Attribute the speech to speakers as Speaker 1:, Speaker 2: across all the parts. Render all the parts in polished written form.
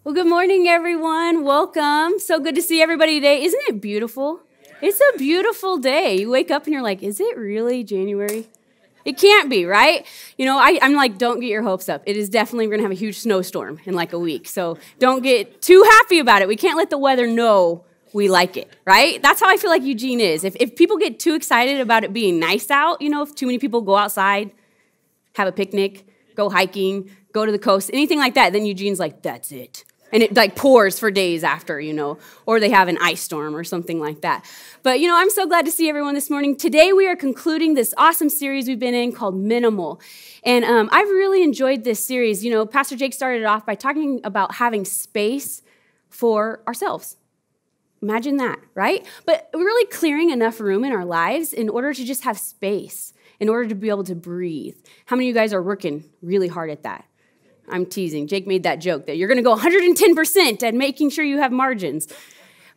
Speaker 1: Well, good morning, everyone. Welcome. So good to see everybody today. Isn't it beautiful? It's a beautiful day. You wake up and you're like, is it really January? It can't be, right? You know, I'm like, don't get your hopes up. It is definitely, we're going to have a huge snowstorm in like a week. So don't get too happy about it. We can't let the weather know we like it, right? That's how I feel like Eugene is. If people get too excited about it being nice out, you know, if too many people go outside, have a picnic, go hiking, go to the coast, anything like that, then Eugene's like, that's it. And it like pours for days after, you know, or they have an ice storm or something like that. But, you know, I'm so glad to see everyone this morning. Today we are concluding this awesome series we've been in called Minimal. And I've really enjoyed this series. You know, Pastor Jake started off by talking about having space for ourselves. Imagine that, right? But really clearing enough room in our lives in order to just have space, in order to be able to breathe. How many of you guys are working really hard at that? I'm teasing. Jake made that joke that you're going to go 110% at making sure you have margins.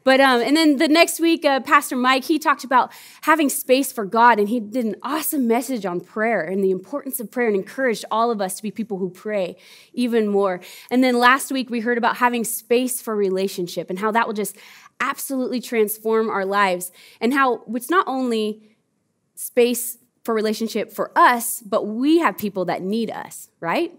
Speaker 1: But and then the next week, Pastor Mike, he talked about having space for God, and he did an awesome message on prayer and the importance of prayer and encouraged all of us to be people who pray even more. And then last week, we heard about having space for relationship and how that will just absolutely transform our lives, and how it's not only space for relationship for us, but we have people that need us, right?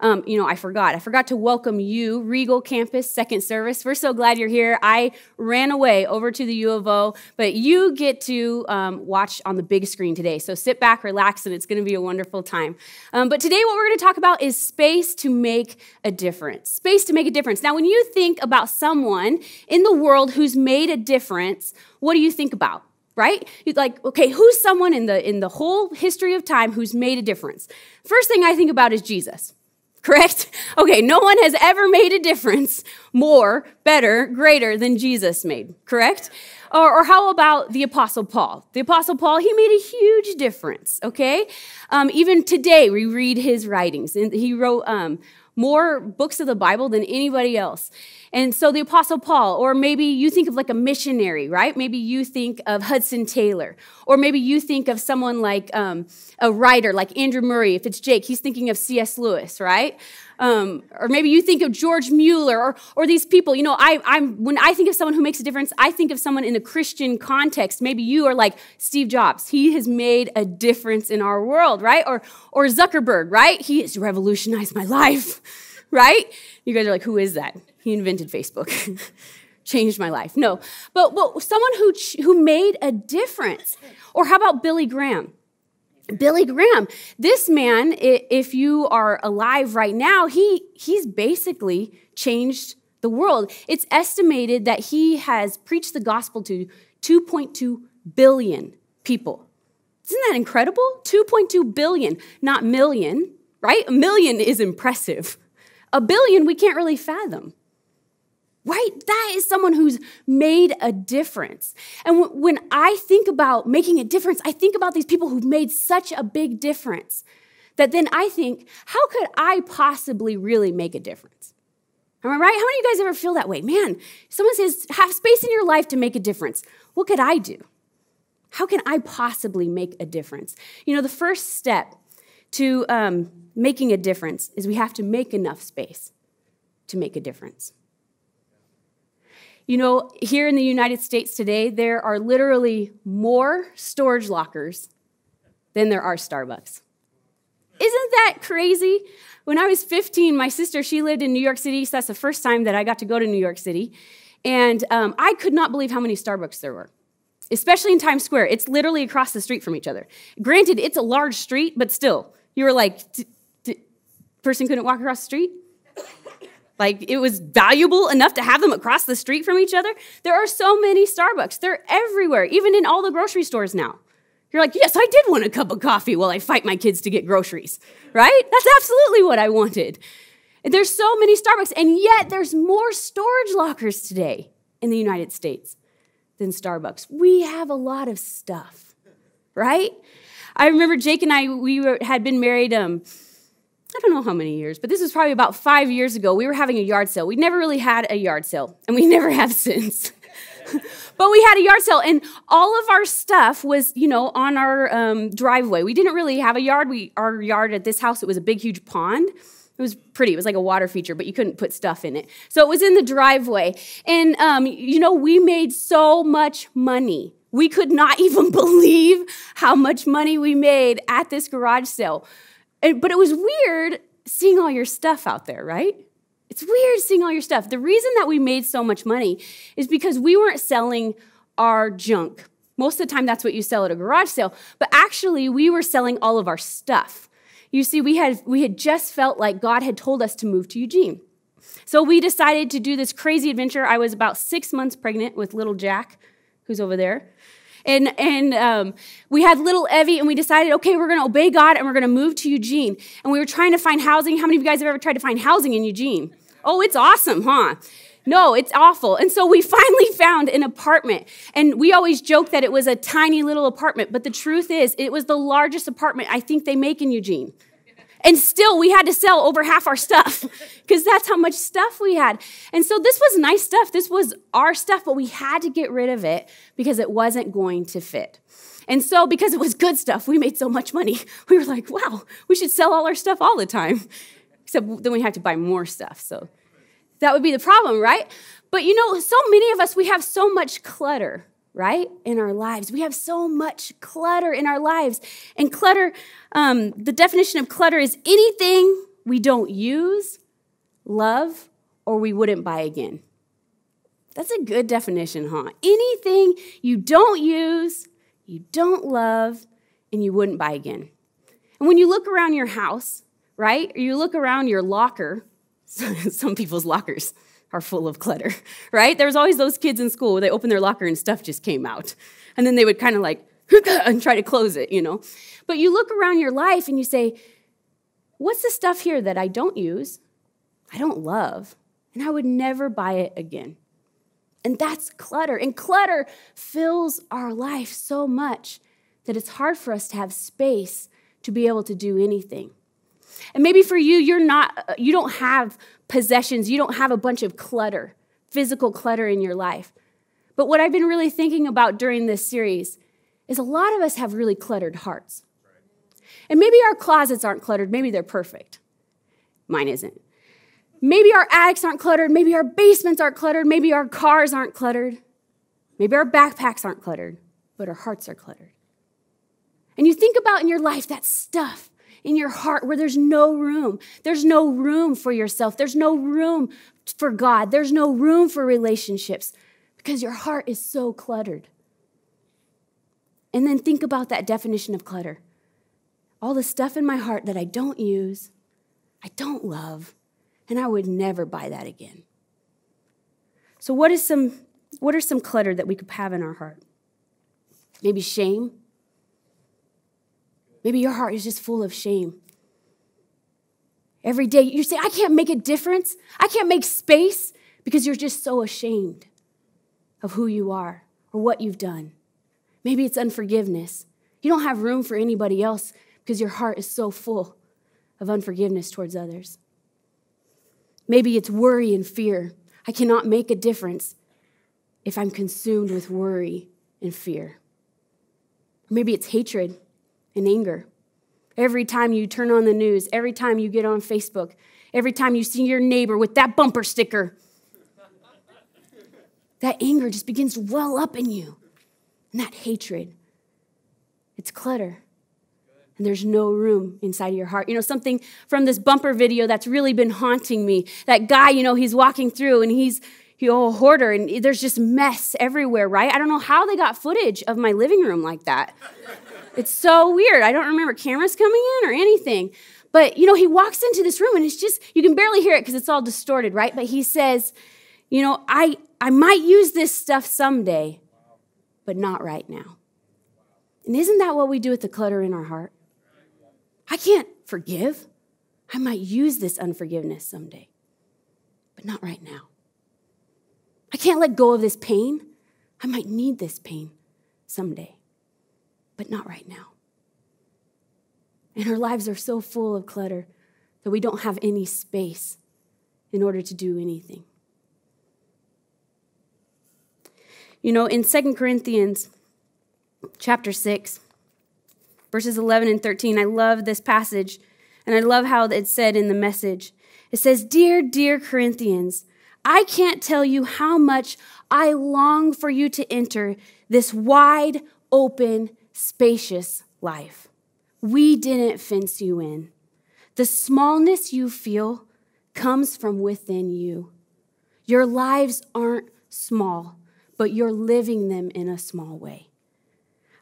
Speaker 1: You know, I forgot to welcome you, Regal Campus, second service. We're so glad you're here. I ran away over to the U of O, but you get to watch on the big screen today. So sit back, relax, and it's going to be a wonderful time. But today what we're going to talk about is space to make a difference. Space to make a difference. Now, when you think about someone in the world who's made a difference, what do you think about? Right? You're like, okay, who's someone in the whole history of time who's made a difference? First thing I think about is Jesus. Correct? Okay, no one has ever made a difference more, better, greater than Jesus made, correct? Or how about the Apostle Paul? The Apostle Paul, he made a huge difference, okay? Even today, we read his writings, and he wrote more books of the Bible than anybody else. And so the Apostle Paul, or maybe you think of like a missionary, right? Maybe you think of Hudson Taylor, or maybe you think of someone like a writer like Andrew Murray. If it's Jake, he's thinking of C.S. Lewis, right? Or maybe you think of George Mueller, or these people. You know, when I think of someone who makes a difference, I think of someone in a Christian context. Maybe you are like Steve Jobs. He has made a difference in our world, right? Or Zuckerberg, right? He has revolutionized my life, right? You guys are like, who is that? He invented Facebook. Changed my life. No, but someone who made a difference. Or how about Billy Graham? Billy Graham, this man, if you are alive right now, he's basically changed the world. It's estimated that he has preached the gospel to 2.2 billion people. Isn't that incredible? 2.2 billion, not million, right? A million is impressive. A billion, we can't really fathom. Right? That is someone who's made a difference. And when I think about making a difference, I think about these people who've made such a big difference that then I think, how could I possibly really make a difference? Am I right? How many of you guys ever feel that way? Man, someone says, have space in your life to make a difference. What could I do? How can I possibly make a difference? You know, the first step to making a difference is we have to make enough space to make a difference. You know, here in the United States today, there are literally more storage lockers than there are Starbucks. Isn't that crazy? When I was 15, my sister, she lived in New York City, so that's the first time that I got to go to New York City. And I could not believe how many Starbucks there were, especially in Times Square. It's literally across the street from each other. Granted, it's a large street, but still, you were like, person couldn't walk across the street? Like, it was valuable enough to have them across the street from each other. There are so many Starbucks. They're everywhere, even in all the grocery stores now. You're like, yes, I did want a cup of coffee while I fight my kids to get groceries, right? That's absolutely what I wanted. And there's so many Starbucks, and yet there's more storage lockers today in the United States than Starbucks. We have a lot of stuff, right? I remember Jake and I, had been married, I don't know how many years, but this was probably about 5 years ago. We were having a yard sale. We never really had a yard sale, and we never have since. But we had a yard sale, and all of our stuff was, you know, on our driveway. We didn't really have a yard. Our yard at this house, it was a big, huge pond. It was pretty. It was like a water feature, but you couldn't put stuff in it. So it was in the driveway. And, we made so much money. We could not even believe how much money we made at this garage sale. But it was weird seeing all your stuff out there, right? It's weird seeing all your stuff. The reason that we made so much money is because we weren't selling our junk. Most of the time, that's what you sell at a garage sale. But actually, we were selling all of our stuff. You see, we had just felt like God had told us to move to Eugene. So we decided to do this crazy adventure. I was about 6 months pregnant with little Jack, who's over there. And we had little Evie, and we decided, okay, we're going to obey God, and we're going to move to Eugene. And we were trying to find housing. How many of you guys have ever tried to find housing in Eugene? Oh, it's awesome, huh? No, it's awful. And so we finally found an apartment. And we always joke that it was a tiny little apartment. But the truth is, it was the largest apartment I think they make in Eugene. And still, we had to sell over half our stuff because that's how much stuff we had. And so this was nice stuff. This was our stuff, but we had to get rid of it because it wasn't going to fit. And so because it was good stuff, we made so much money. We were like, wow, we should sell all our stuff all the time. Except then we have to buy more stuff. So that would be the problem, right? But so many of us, we have so much clutter, right, in our lives. We have so much clutter in our lives. And clutter, the definition of clutter is anything we don't use, love, or we wouldn't buy again. That's a good definition, huh? Anything you don't use, you don't love, and you wouldn't buy again. And when you look around your house, right, or you look around your locker, some people's lockers are full of clutter, right? There was always those kids in school where they opened their locker and stuff just came out. And then they would kind of like, and try to close it, But you look around your life and you say, what's the stuff here that I don't use, I don't love, and I would never buy it again? And that's clutter. And clutter fills our life so much that it's hard for us to have space to be able to do anything. And maybe for you, you don't have possessions. You don't have a bunch of clutter, physical clutter in your life. But what I've been really thinking about during this series is a lot of us have really cluttered hearts. And maybe our closets aren't cluttered. Maybe they're perfect. Mine isn't. Maybe our attics aren't cluttered. Maybe our basements aren't cluttered. Maybe our cars aren't cluttered. Maybe our backpacks aren't cluttered, but our hearts are cluttered. And you think about in your life that stuff in your heart where there's no room. There's no room for yourself. There's no room for God. There's no room for relationships because your heart is so cluttered. And then think about that definition of clutter. All the stuff in my heart that I don't use, I don't love, and I would never buy that again. So what are some clutter that we could have in our heart? Maybe shame. Maybe your heart is just full of shame. Every day you say, I can't make a difference. I can't make space because you're just so ashamed of who you are or what you've done. Maybe it's unforgiveness. You don't have room for anybody else because your heart is so full of unforgiveness towards others. Maybe it's worry and fear. I cannot make a difference if I'm consumed with worry and fear. Or maybe it's hatred and anger. Every time you turn on the news, every time you get on Facebook, every time you see your neighbor with that bumper sticker, that anger just begins to well up in you. And that hatred, it's clutter. And there's no room inside of your heart. Something from this bumper video that's really been haunting me. That guy, he's walking through and he's a hoarder and there's just mess everywhere, right? I don't know how they got footage of my living room like that. It's so weird. I don't remember cameras coming in or anything. But, he walks into this room and it's just, you can barely hear it because it's all distorted, right? But he says, I might use this stuff someday, but not right now. And isn't that what we do with the clutter in our heart? I can't forgive. I might use this unforgiveness someday, but not right now. I can't let go of this pain. I might need this pain someday, but not right now. And our lives are so full of clutter that we don't have any space in order to do anything. In 2 Corinthians chapter 6, verses 11 and 13, I love this passage. And I love how it's said in the Message. It says, "Dear, dear Corinthians, I can't tell you how much I long for you to enter this wide, open, spacious life. We didn't fence you in. The smallness you feel comes from within you. Your lives aren't small, but you're living them in a small way.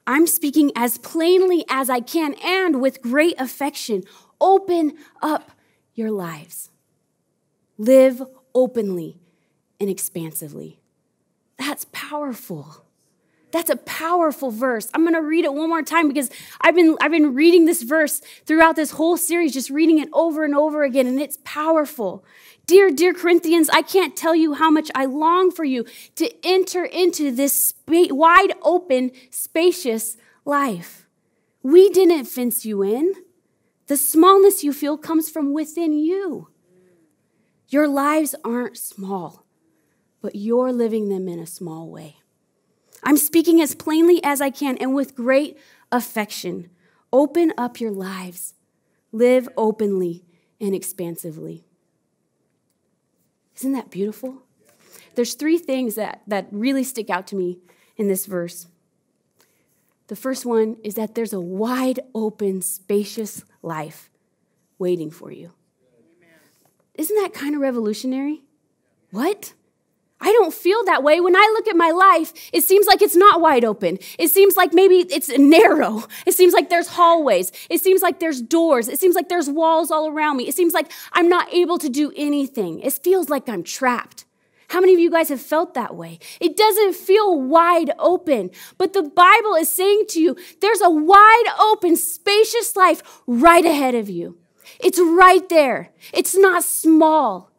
Speaker 1: I'm speaking as plainly as I can and with great affection. Open up your lives. Live openly and expansively." That's powerful. That's a powerful verse. I'm going to read it one more time because I've been reading this verse throughout this whole series, just reading it over and over again, and it's powerful. Dear, dear Corinthians, I can't tell you how much I long for you to enter into this wide open, spacious life. We didn't fence you in. The smallness you feel comes from within you. Your lives aren't small, but you're living them in a small way. I'm speaking as plainly as I can and with great affection. Open up your lives. Live openly and expansively. Isn't that beautiful? There's 3 things that really stick out to me in this verse. The first one is that there's a wide open, spacious life waiting for you. Isn't that kind of revolutionary? What? I don't feel that way. When I look at my life, it seems like it's not wide open. It seems like maybe it's narrow. It seems like there's hallways. It seems like there's doors. It seems like there's walls all around me. It seems like I'm not able to do anything. It feels like I'm trapped. How many of you guys have felt that way? It doesn't feel wide open, but the Bible is saying to you, there's a wide open, spacious life right ahead of you. It's right there. It's not small.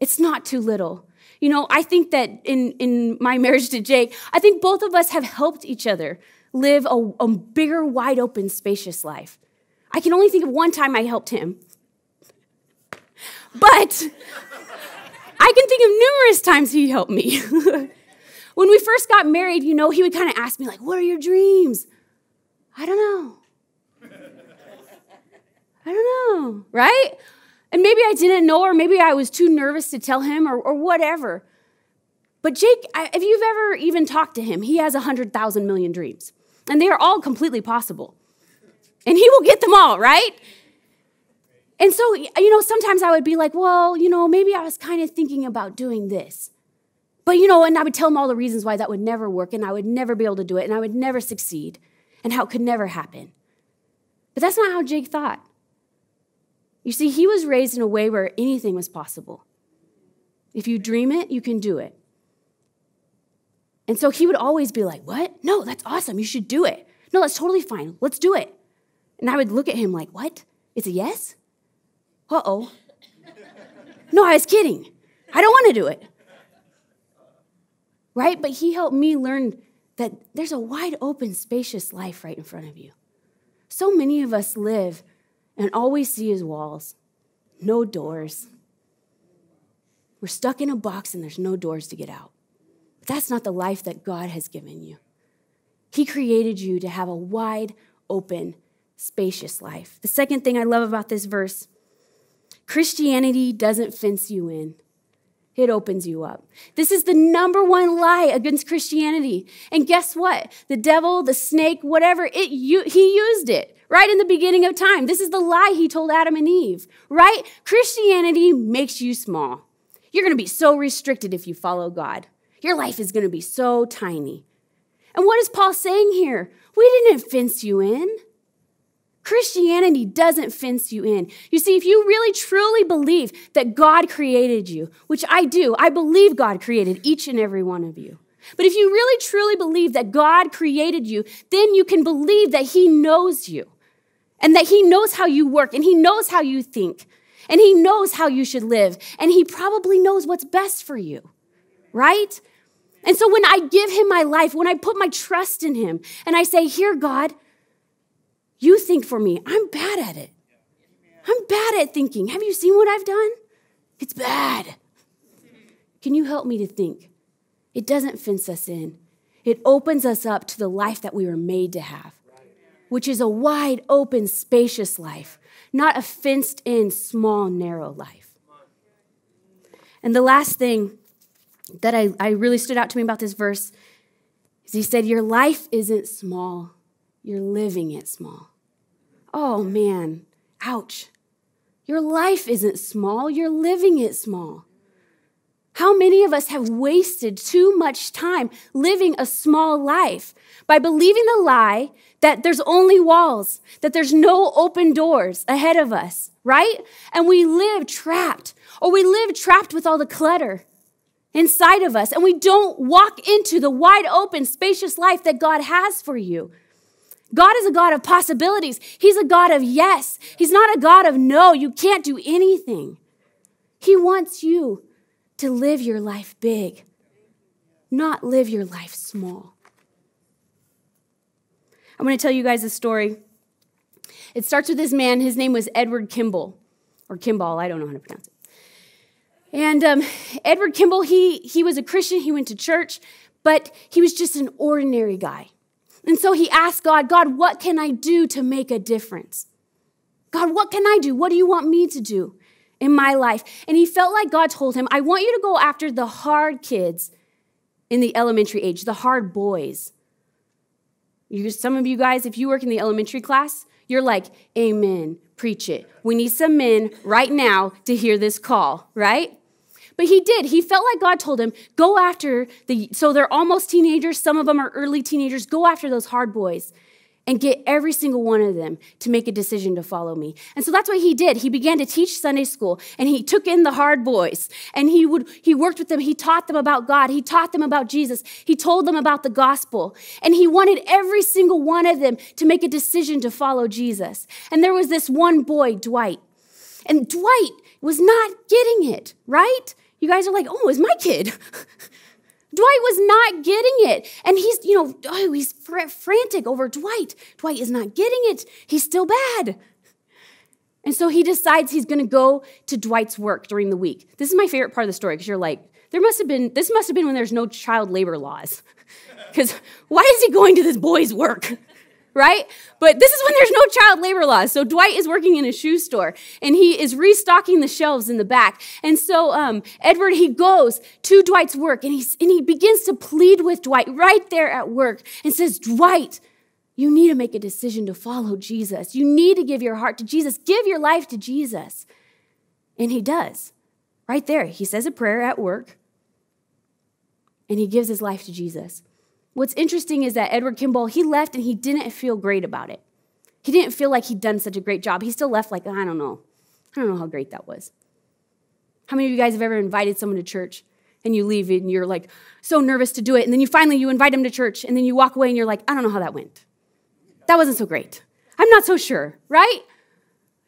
Speaker 1: It's not too little. You know, I think that in my marriage to Jake, I think both of us have helped each other live a bigger, wide open, spacious life. I can only think of one time I helped him. But I can think of numerous times he helped me. When we first got married, you know, he would kind of ask me, like, what are your dreams? I don't know. I don't know, right? And maybe I didn't know, or maybe I was too nervous to tell him, or whatever. But Jake, if you've ever even talked to him, he has 100,000 million dreams. And they are all completely possible. And he will get them all, right? And so, you know, sometimes I would be like, well, you know, maybe I was kind of thinking about doing this. But, you know, and I would tell him all the reasons why that would never work, and I would never be able to do it, and I would never succeed, and how it could never happen. But that's not how Jake thought. You see, he was raised in a way where anything was possible. If you dream it, you can do it. And so he would always be like, what? No, that's awesome. You should do it. No, that's totally fine. Let's do it. And I would look at him like, what? It's a yes? Uh-oh. No, I was kidding. I don't want to do it. Right? But he helped me learn that there's a wide open, spacious life right in front of you. So many of us live and all we see is walls, no doors. We're stuck in a box and there's no doors to get out. But that's not the life that God has given you. He created you to have a wide open, spacious life. The second thing I love about this verse, Christianity doesn't fence you in. It opens you up. This is the number one lie against Christianity. And guess what? The devil, the snake, whatever, he used it right in the beginning of time. This is the lie he told Adam and Eve, right? Christianity makes you small. You're going to be so restricted if you follow God. Your life is going to be so tiny. And what is Paul saying here? We didn't fence you in. Christianity doesn't fence you in. You see, if you really truly believe that God created you, which I do, I believe God created each and every one of you. But if you really truly believe that God created you, then you can believe that he knows you and that he knows how you work and he knows how you think and he knows how you should live and he probably knows what's best for you, right? And so when I give him my life, when I put my trust in him and I say, here, God, you think for me. I'm bad at it. I'm bad at thinking. Have you seen what I've done? It's bad. Can you help me to think? It doesn't fence us in. It opens us up to the life that we were made to have. which is a wide open, spacious life, not a fenced-in, small, narrow life. And the last thing that I really stood out to me about this verse is he said, your life isn't small, you're living it small. Oh man, ouch. Your life isn't small, you're living it small. How many of us have wasted too much time living a small life by believing the lie that there's only walls, that there's no open doors ahead of us, right? And we live trapped, or we live trapped with all the clutter inside of us, and we don't walk into the wide open, spacious life that God has for you. God is a God of possibilities. He's a God of yes. He's not a God of no. You can't do anything. He wants you to live your life big, not live your life small. I'm going to tell you guys a story. It starts with this man. His name was Edward Kimball, or Kimball. I don't know how to pronounce it. And Edward Kimball, he was a Christian. He went to church, but he was just an ordinary guy. And so he asked God, God, what can I do to make a difference? God, what can I do? What do you want me to do in my life? And he felt like God told him, I want you to go after the hard kids in the elementary age, the hard boys. Some of you guys, if you work in the elementary class, you're like, amen, preach it. We need some men right now to hear this call, right? But he did. He felt like God told him, go after so they're almost teenagers. Some of them are early teenagers. Go after those hard boys and get every single one of them to make a decision to follow me. And so that's what he did. He began to teach Sunday school, and he took in the hard boys, and he worked with them. He taught them about God. He taught them about Jesus. He told them about the gospel, and he wanted every single one of them to make a decision to follow Jesus. And there was this one boy, Dwight, and Dwight was not getting it, right? You guys are like, oh, it's my kid. Dwight was not getting it. And he's frantic over Dwight. Dwight is not getting it. He's still bad. And so he decides he's going to go to Dwight's work during the week. This is my favorite part of the story, because you're like, this must have been when there's no child labor laws. Because why is he going to this boy's work? Right? But this is when there's no child labor laws. So Dwight is working in a shoe store, and he is restocking the shelves in the back. And so Edward, he goes to Dwight's work, and he begins to plead with Dwight right there at work and says, Dwight, you need to make a decision to follow Jesus. You need to give your heart to Jesus. Give your life to Jesus. And he does. Right there. He says a prayer at work, and he gives his life to Jesus. What's interesting is that Edward Kimball, he left and he didn't feel great about it. He didn't feel like he'd done such a great job. He still left like, I don't know how great that was. How many of you guys have ever invited someone to church and you leave and you're like so nervous to do it, and then you invite them to church, and then you walk away and you're like, I don't know how that went. That wasn't so great. I'm not so sure, right?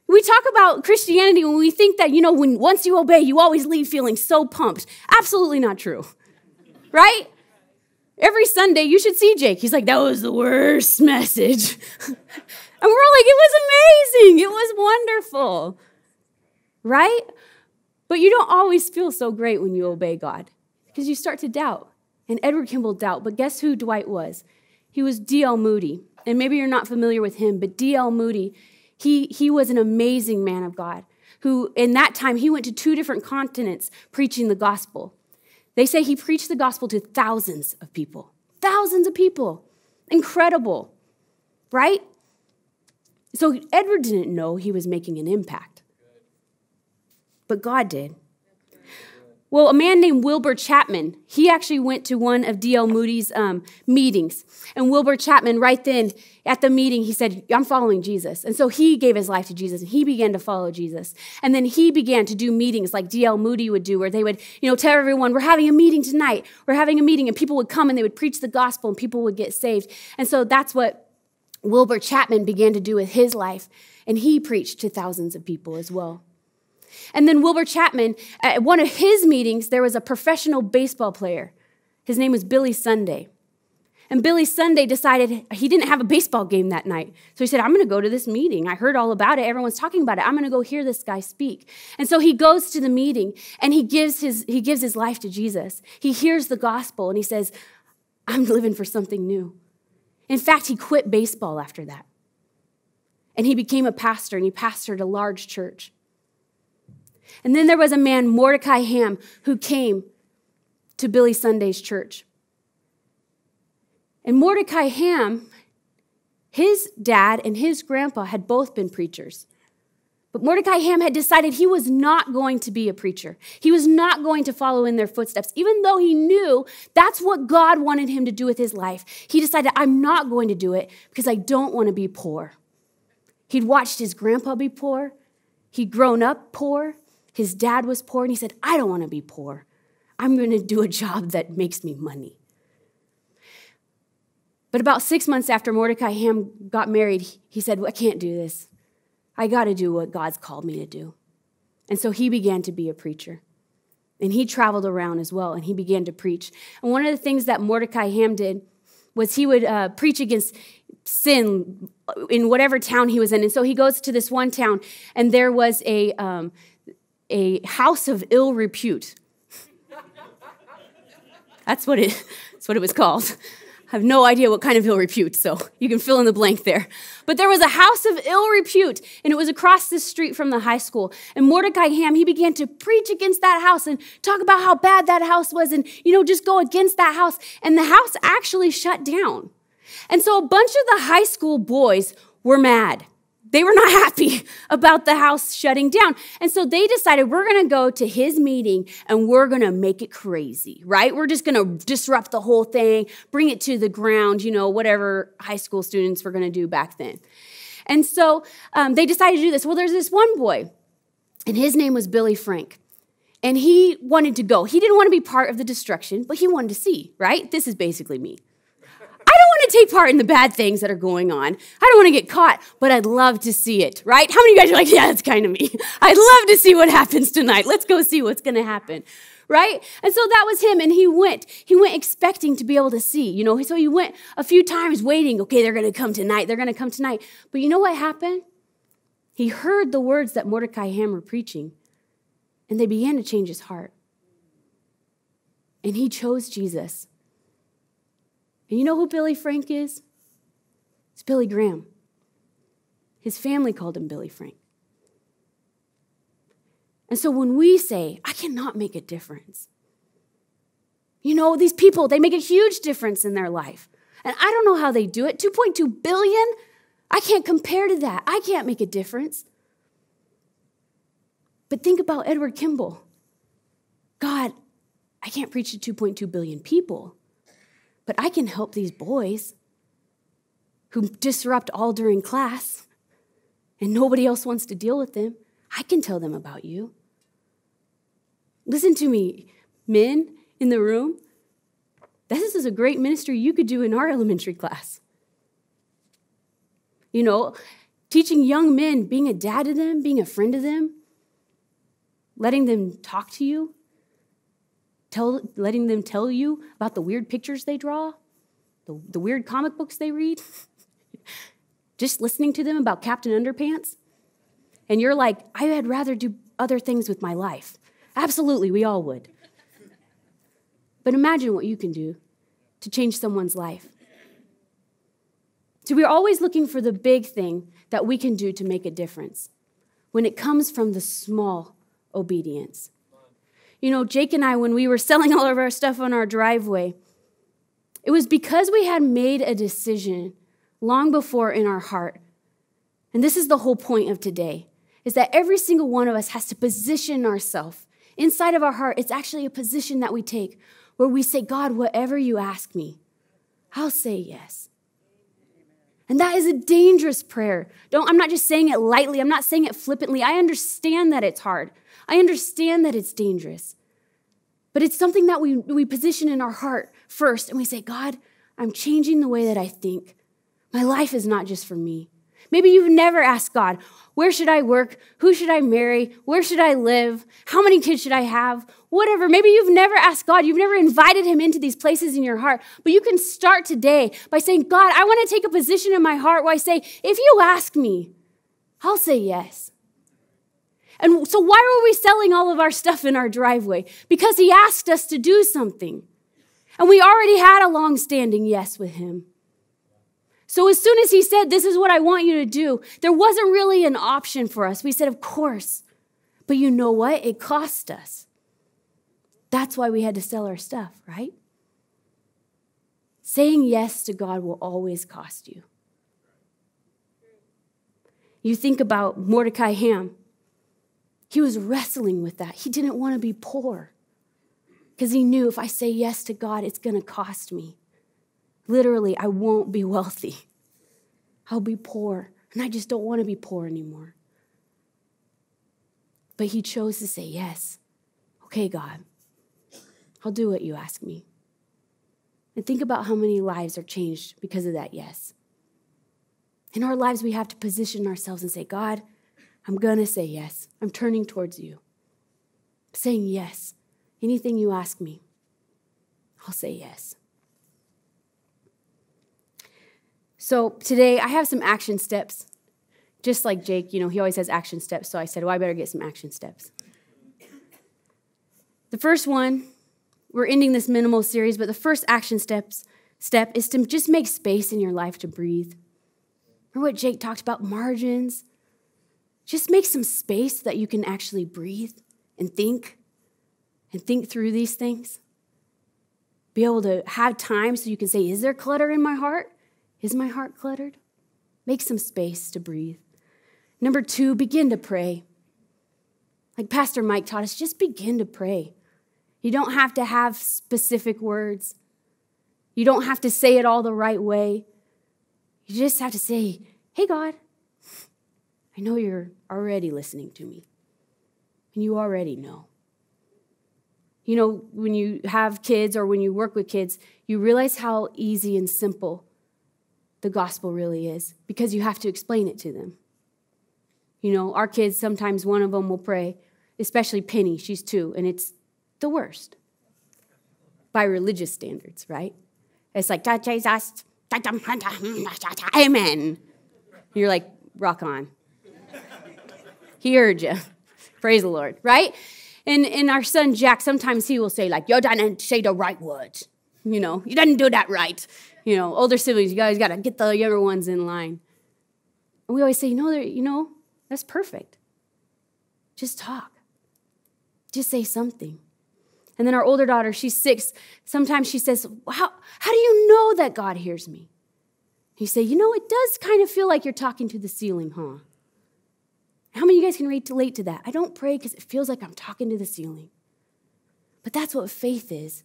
Speaker 1: We talk about Christianity when we think that, once you obey, you always leave feeling so pumped. Absolutely not true, right? Every Sunday, you should see Jake. He's like, that was the worst message. And we're all like, it was amazing. It was wonderful. Right? But you don't always feel so great when you obey God, because you start to doubt. And Edward Kimball doubt. But guess who Dwight was? He was DL Moody. And maybe you're not familiar with him, but DL Moody, he was an amazing man of God who, in that time, he went to 2 different continents preaching the gospel. They say he preached the gospel to thousands of people. Thousands of people. Incredible, right? So Edward didn't know he was making an impact, but God did. Well, a man named Wilbur Chapman, he actually went to one of D.L. Moody's meetings. And Wilbur Chapman, right then at the meeting, he said, I'm following Jesus. And so he gave his life to Jesus, and he began to follow Jesus. And then he began to do meetings like D.L. Moody would do, where they would, tell everyone, we're having a meeting tonight. We're having a meeting, and people would come and they would preach the gospel, and people would get saved. And so that's what Wilbur Chapman began to do with his life. And he preached to thousands of people as well. And then Wilbur Chapman, at one of his meetings, there was a professional baseball player. His name was Billy Sunday. And Billy Sunday decided he didn't have a baseball game that night. So he said, I'm going to go to this meeting. I heard all about it. Everyone's talking about it. I'm going to go hear this guy speak. And so he goes to the meeting, and he gives his life to Jesus. He hears the gospel, and he says, I'm living for something new. In fact, he quit baseball after that. and he became a pastor, and he pastored a large church. And then there was a man, Mordecai Ham, who came to Billy Sunday's church. And Mordecai Ham, his dad and his grandpa had both been preachers. But Mordecai Ham had decided he was not going to be a preacher. He was not going to follow in their footsteps, even though he knew that's what God wanted him to do with his life. He decided, I'm not going to do it because I don't want to be poor. He'd watched his grandpa be poor. He'd grown up poor. His dad was poor, and he said, I don't want to be poor. I'm going to do a job that makes me money. But about 6 months after Mordecai Ham got married, he said, I can't do this. I got to do what God's called me to do. And so he began to be a preacher. And he traveled around as well, and he began to preach. And one of the things that Mordecai Ham did was he would preach against sin in whatever town he was in. And so he goes to this one town, and there was a house of ill repute. That's what it was called. I have no idea what kind of ill repute, so you can fill in the blank there. But there was a house of ill repute, and it was across the street from the high school. And Mordecai Ham, he began to preach against that house and talk about how bad that house was and, just go against that house. And the house actually shut down. And so a bunch of the high school boys were mad. They were not happy about the house shutting down. And so they decided, we're going to go to his meeting and we're going to make it crazy, right? We're just going to disrupt the whole thing, bring it to the ground, whatever high school students were going to do back then. And so they decided to do this. Well, there's this one boy, and his name was Billy Frank. And he wanted to go. He didn't want to be part of the destruction, but he wanted to see, right? This is basically me. I don't want to take part in the bad things that are going on. I don't want to get caught, but I'd love to see it, right? How many of you guys are like, yeah, that's kind of me. I'd love to see what happens tonight. Let's go see what's going to happen, right? And so that was him, and he went expecting to be able to see, So he went a few times waiting, okay, they're going to come tonight. They're going to come tonight. But you know what happened? He heard the words that Mordecai Ham were preaching, and they began to change his heart. And he chose Jesus. And you know who Billy Frank is? It's Billy Graham. His family called him Billy Frank. And so when we say, I cannot make a difference, these people, they make a huge difference in their life. And I don't know how they do it. 2.2 billion? I can't compare to that. I can't make a difference. But think about Edward Kimball. God, I can't preach to 2.2 billion people. But I can help these boys who disrupt all during class and nobody else wants to deal with them. I can tell them about you. Listen to me, men in the room. This is a great ministry you could do in our elementary class. Teaching young men, being a dad to them, being a friend to them, letting them talk to you. Letting them tell you about the weird pictures they draw, the weird comic books they read, just listening to them about Captain Underpants. And you're like, I had rather do other things with my life. Absolutely, we all would. But imagine what you can do to change someone's life. So we're always looking for the big thing that we can do to make a difference when it comes from the small obedience. Jake and I, when we were selling all of our stuff on our driveway, it was because we had made a decision long before in our heart. And this is the whole point of today, is that every single one of us has to position ourselves. Inside of our heart, it's actually a position that we take where we say, God, whatever you ask me, I'll say yes. And that is a dangerous prayer. I'm not just saying it lightly. I'm not saying it flippantly. I understand that it's hard. I understand that it's dangerous. But it's something that we position in our heart first. And we say, God, I'm changing the way that I think. My life is not just for me. Maybe you've never asked God, where should I work? Who should I marry? Where should I live? How many kids should I have? Whatever. Maybe you've never asked God. You've never invited him into these places in your heart. But you can start today by saying, God, I want to take a position in my heart where I say, if you ask me, I'll say yes. And so why were we selling all of our stuff in our driveway? Because he asked us to do something. And we already had a long-standing yes with him. So as soon as he said, this is what I want you to do, there wasn't really an option for us. We said, of course. But you know what? It cost us. That's why we had to sell our stuff, right? Saying yes to God will always cost you. You think about Mordecai Ham. He was wrestling with that. He didn't want to be poor because he knew if I say yes to God, it's going to cost me. Literally, I won't be wealthy. I'll be poor, and I just don't want to be poor anymore. But he chose to say yes. Okay, God, I'll do what you ask me. And think about how many lives are changed because of that yes. In our lives, we have to position ourselves and say, God, I'm going to say yes. I'm turning towards you. I'm saying yes. Anything you ask me, I'll say yes. So today, I have some action steps. Just like Jake, he always has action steps. So I said, well, I better get some action steps. The first one, we're ending this minimal series, but the first action step is to just make space in your life to breathe. Remember what Jake talked about, margins? Just make some space so that you can actually breathe and think through these things. Be able to have time so you can say, is there clutter in my heart? Is my heart cluttered? Make some space to breathe. Number 2, begin to pray. Like Pastor Mike taught us, just begin to pray. You don't have to have specific words. You don't have to say it all the right way. You just have to say, hey, God, I know you're already listening to me, and you already know. When you have kids or when you work with kids, you realize how easy and simple the gospel really is because you have to explain it to them. Our kids, sometimes one of them will pray, especially Penny, she's 2, and it's the worst by religious standards, right? It's like, Jesus, amen. You're like, rock on. He heard you. Praise the Lord, right? And our son Jack, sometimes he will say, like, you didn't say the right words. You didn't do that right. Older siblings, you guys got to get the younger ones in line. And we always say, that's perfect. Just talk. Just say something. And then our older daughter, she's 6. Sometimes she says, how do you know that God hears me? You say, it does kind of feel like you're talking to the ceiling, huh? How many of you guys can relate to that? I don't pray because it feels like I'm talking to the ceiling. But that's what faith is.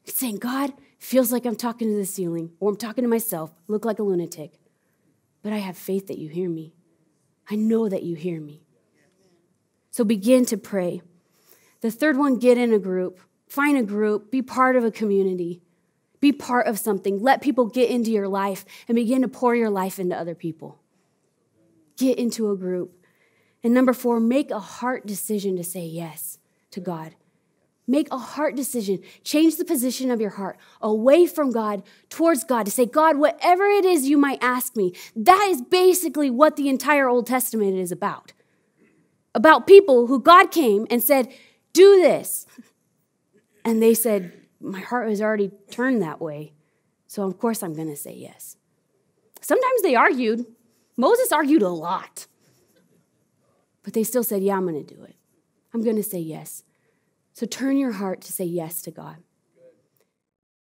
Speaker 1: It's saying, God, feels like I'm talking to the ceiling, or I'm talking to myself, look like a lunatic. But I have faith that you hear me. I know that you hear me. So begin to pray. The third one, get in a group. Find a group. Be part of a community. Be part of something. Let people get into your life and begin to pour your life into other people. Get into a group. And number 4, make a heart decision to say yes to God. Make a heart decision. Change the position of your heart away from God towards God to say, God, whatever it is you might ask me, that is basically what the entire Old Testament is about. About people who God came and said, do this. And they said, my heart has already turned that way, so of course I'm going to say yes. Sometimes they argued. Moses argued a lot. But they still said, yeah, I'm going to do it. I'm going to say yes. So turn your heart to say yes to God.